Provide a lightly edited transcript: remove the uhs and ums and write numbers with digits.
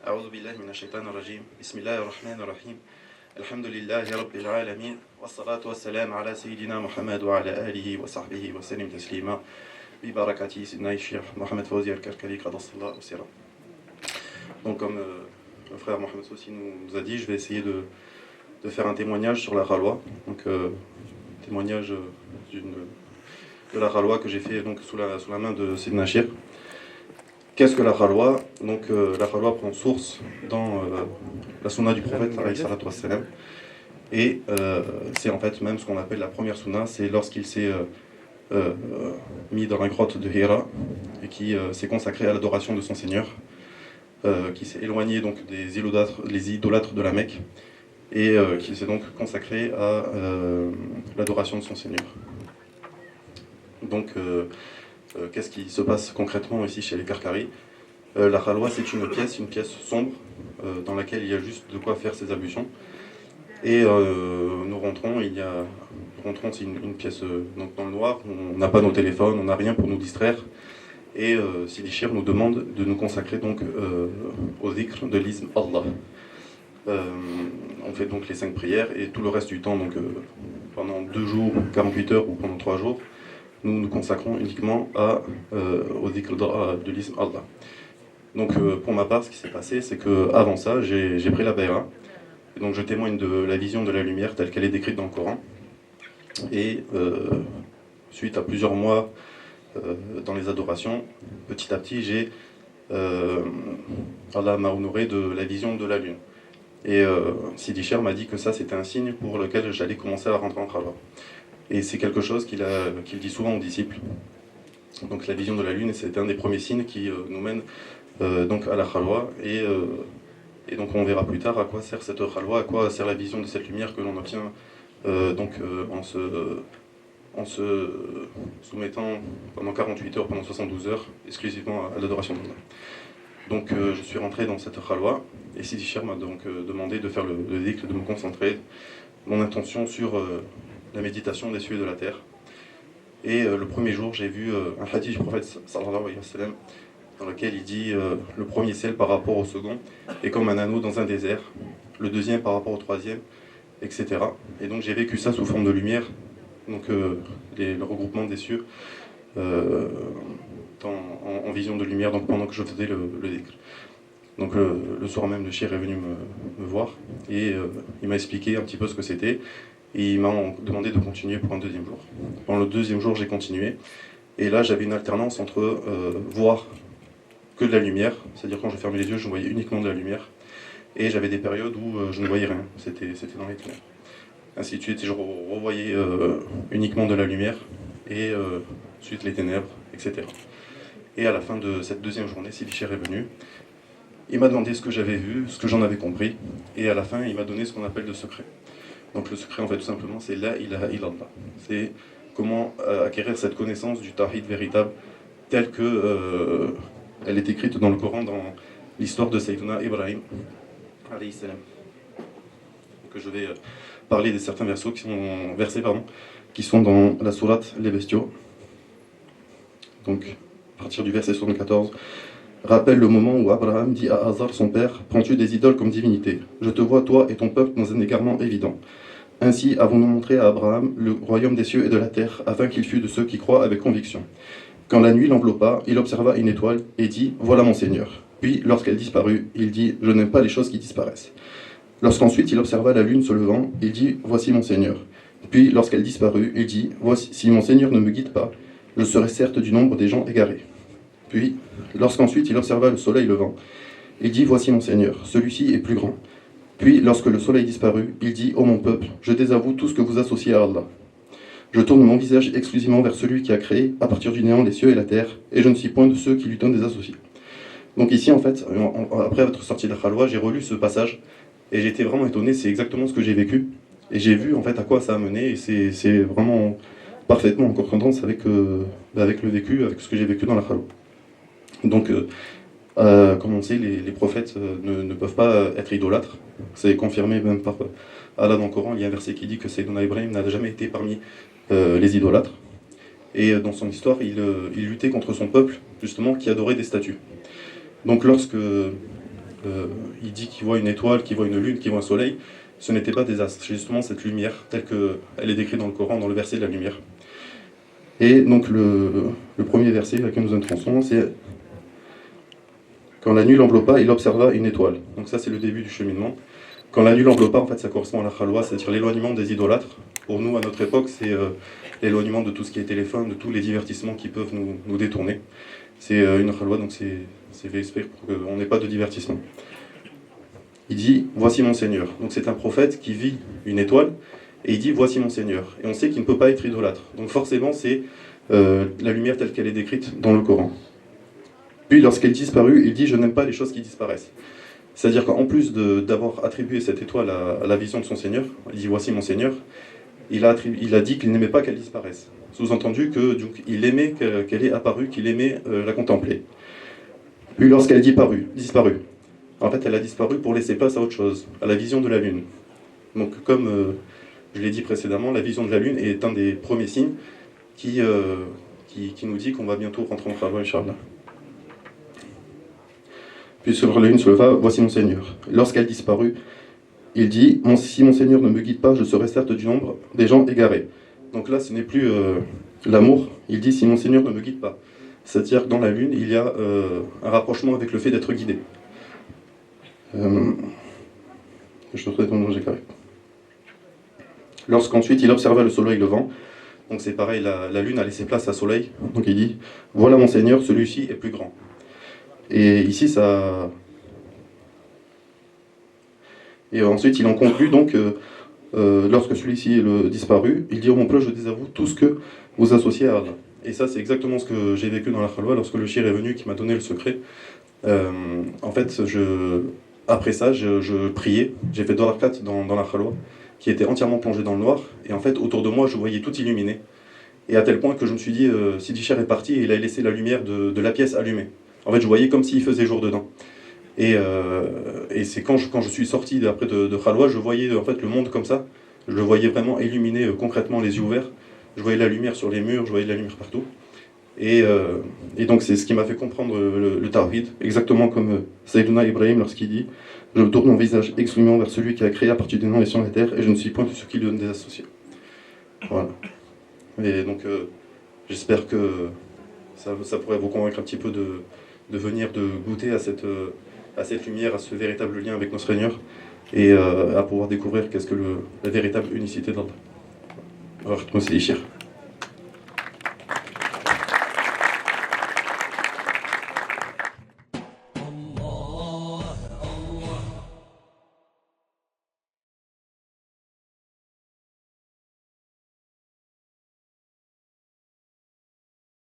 أعوذ بالله من الشيطان الرجيم بسم الله الرحمن الرحيم الحمد لله رب العالمين والصلاة والسلام على سيدنا محمد وعلى آله وصحبه وسلم تسليما ببركة سيدنا الشيخ Mohamed Fawzi al-Karkari قدس الله سره. Donc comme le frère Mohamed Fawzi nous a dit, je vais essayer de faire un témoignage sur la Khalwa. Donc témoignage de la Khalwa que j'ai fait donc sous la main de Sidna Shir. Qu'est-ce que la Khalwa? Donc la Khalwa prend source dans la sunna du prophète et c'est en fait même ce qu'on appelle la première sunna, c'est lorsqu'il s'est mis dans la grotte de Hira et qui s'est consacré à l'adoration de son Seigneur, qui s'est éloigné donc des idolâtres de la Mecque et qui s'est donc consacré à l'adoration de son Seigneur. Donc qu'est-ce qui se passe concrètement ici chez les Karkari? La Khalwa, c'est une pièce sombre dans laquelle il y a juste de quoi faire ses ablutions. Et nous rentrons, c'est une pièce donc dans le noir, on n'a pas nos téléphones, on n'a rien pour nous distraire. Et Sidi Shir nous demande de nous consacrer donc au dhikr de l'ism Allah. On fait donc les 5 prières et tout le reste du temps, donc pendant 2 jours, 48 heures ou pendant 3 jours, nous nous consacrons uniquement au dhikr de l'ism Allah. Donc pour ma part, ce qui s'est passé, c'est qu'avant ça, j'ai pris la bay'a. Et donc je témoigne de la vision de la lumière telle qu'elle est décrite dans le Coran. Et suite à plusieurs mois dans les adorations, petit à petit, Allah m'a honoré de la vision de la lune. Et Sidi Cher m'a dit que ça, c'était un signe pour lequel j'allais commencer à rentrer en Khalwa. Et c'est quelque chose qu'il dit souvent aux disciples. Donc la vision de la lune, c'est un des premiers signes qui nous mène donc à la Khalwa. Et donc on verra plus tard à quoi sert cette Khalwa, à quoi sert la vision de cette lumière que l'on obtient en se soumettant pendant 48 heures, pendant 72 heures, exclusivement à l'adoration d'Allah. Donc je suis rentré dans cette Khalwa, et Sidi Cher m'a donc demandé de faire le dhikr, de me concentrer, mon intention sur la méditation des cieux et de la terre. Et le premier jour, j'ai vu un hadith du prophète sallallahu alayhi wa sallam, dans lequel il dit le premier ciel par rapport au second est comme un anneau dans un désert, le deuxième par rapport au troisième, etc. Et donc j'ai vécu ça sous forme de lumière, donc le regroupement des cieux en vision de lumière, donc pendant que je faisais le dhikr. Donc le soir même, le Shir est venu me voir et il m'a expliqué un petit peu ce que c'était. Et il m'a demandé de continuer pour un deuxième jour. Pendant le deuxième jour, j'ai continué. Et là, j'avais une alternance entre voir que de la lumière, c'est-à-dire quand je fermais les yeux, je voyais uniquement de la lumière. Et j'avais des périodes où je ne voyais rien, c'était dans les ténèbres. Ainsi de suite, et je revoyais uniquement de la lumière, et ensuite les ténèbres, etc. Et à la fin de cette deuxième journée, Sidi Cher est venu. Il m'a demandé ce que j'avais vu, ce que j'en avais compris. Et à la fin, il m'a donné ce qu'on appelle le secret. Donc le secret, en fait, tout simplement, c'est la ilaha illallah. C'est comment acquérir cette connaissance du tawhid véritable, telle que elle est écrite dans le Coran, dans l'histoire de Sayyidina Ibrahim, alayhi salam. Donc je vais parler de certains versets qui sont dans la sourate Les Bestiaux. Donc, à partir du verset 74, rappelle le moment où Abraham dit à Hazar, son père, prends-tu des idoles comme divinité? Je te vois, toi et ton peuple, dans un égarement évident. Ainsi avons-nous montré à Abraham le royaume des cieux et de la terre, afin qu'il fût de ceux qui croient avec conviction. Quand la nuit l'enveloppa, il observa une étoile et dit « Voilà mon Seigneur ». Puis, lorsqu'elle disparut, il dit « Je n'aime pas les choses qui disparaissent ». Lorsqu'ensuite il observa la lune se levant, il dit « Voici mon Seigneur ». Puis, lorsqu'elle disparut, il dit « Voici, si mon Seigneur ne me guide pas, je serai certes du nombre des gens égarés ». Puis, lorsqu'ensuite il observa le soleil levant, il dit « Voici mon Seigneur, celui-ci est plus grand ». Puis, lorsque le soleil disparut, il dit « Ô mon peuple, je désavoue tout ce que vous associez à Allah. Je tourne mon visage exclusivement vers celui qui a créé, à partir du néant, les cieux et la terre, et je ne suis point de ceux qui lui donnent des associés. » Donc ici, en fait, après être sorti de la Khalwa, j'ai relu ce passage, et j'ai été vraiment étonné, c'est exactement ce que j'ai vécu. Et j'ai vu, en fait, à quoi ça a mené, et c'est vraiment parfaitement en concordance avec le vécu, avec ce que j'ai vécu dans la Khalwa. Donc, comme on sait, les prophètes ne peuvent pas être idolâtres. C'est confirmé même par Allah dans le Coran. Il y a un verset qui dit que Sayyidina Ibrahim n'a jamais été parmi les idolâtres. Et dans son histoire, il luttait contre son peuple, justement, qui adorait des statues. Donc lorsque il dit qu'il voit une étoile, qu'il voit une lune, qu'il voit un soleil. Ce n'était pas des astres, c'est justement cette lumière telle qu'elle est décrite dans le Coran, dans le verset de la lumière. Et donc le premier verset que nous intronçons, c'est « Quand la nuit l'enveloppa, il observa une étoile ». Donc ça c'est le début du cheminement. Quand la nuit l'enveloppa, en fait ça correspond à la khalwa, c'est-à-dire l'éloignement des idolâtres. Pour nous, à notre époque, c'est l'éloignement de tout ce qui est téléphone, de tous les divertissements qui peuvent nous détourner. C'est une khalwa, donc c'est fait exprès pour qu'on n'ait pas de divertissement. Il dit « Voici mon Seigneur ». Donc c'est un prophète qui vit une étoile, et il dit « Voici mon Seigneur ». Et on sait qu'il ne peut pas être idolâtre. Donc forcément, c'est la lumière telle qu'elle est décrite dans le Coran. Puis lorsqu'elle disparut, il dit « Je n'aime pas les choses qui disparaissent ». C'est-à-dire qu'en plus d'avoir attribué cette étoile à la vision de son Seigneur, il dit « Voici mon Seigneur », il a dit qu'il n'aimait pas qu'elle disparaisse. Sous-entendu qu'il aimait qu'elle ait apparu, qu'il aimait la contempler. Puis lorsqu'elle disparut, en fait elle a disparu pour laisser place à autre chose, à la vision de la lune. Donc comme je l'ai dit précédemment, la vision de la lune est un des premiers signes qui nous dit qu'on va bientôt rentrer en khalwa, Inch'Allah. Puis sur la lune se leva, voici mon Seigneur. Lorsqu'elle disparut, il dit, si mon Seigneur ne me guide pas, je serai certes du nombre des gens égarés. Donc là, ce n'est plus l'amour, il dit, si mon Seigneur ne me guide pas. C'est-à-dire que dans la lune, il y a un rapprochement avec le fait d'être guidé. Je te souhaite ton nom, j'ai carré. Lorsqu'ensuite il observa le soleil levant, donc c'est pareil, la lune a laissé place à soleil, donc il dit, voilà mon Seigneur, celui-ci est plus grand. Et ici, ça... Et ensuite, il en conclut donc, lorsque celui-ci est disparu, il dit, oh mon peuple, je désavoue tout ce que vous associez à Allah. Et ça, c'est exactement ce que j'ai vécu dans la khalwa, lorsque le shir est venu, qui m'a donné le secret. En fait, après ça, je priais, j'ai fait 2 rakats dans la khalwa, qui était entièrement plongé dans le noir, et en fait, autour de moi, je voyais tout illuminé. Et à tel point que je me suis dit, Sidi Cher est parti, et il a laissé la lumière de la pièce allumée. En fait, je voyais comme s'il faisait jour dedans. Et c'est quand je suis sorti après de khalwa, je voyais en fait le monde comme ça. Je le voyais vraiment illuminé concrètement, les yeux ouverts. Je voyais la lumière sur les murs, je voyais la lumière partout. Et donc c'est ce qui m'a fait comprendre le tawhid, exactement comme Sayyiduna Ibrahim lorsqu'il dit « Je tourne mon visage exclusivement vers celui qui a créé à partir des noms et sur la terre, et je ne suis point de ceux qui lui donnent des associés. » Voilà. Et donc j'espère que ça pourrait vous convaincre un petit peu de venir, de goûter à cette lumière, à ce véritable lien avec notre Seigneur, et à pouvoir découvrir qu'est-ce que la véritable unicité d'Allah. Alors, moi c'est Ishir.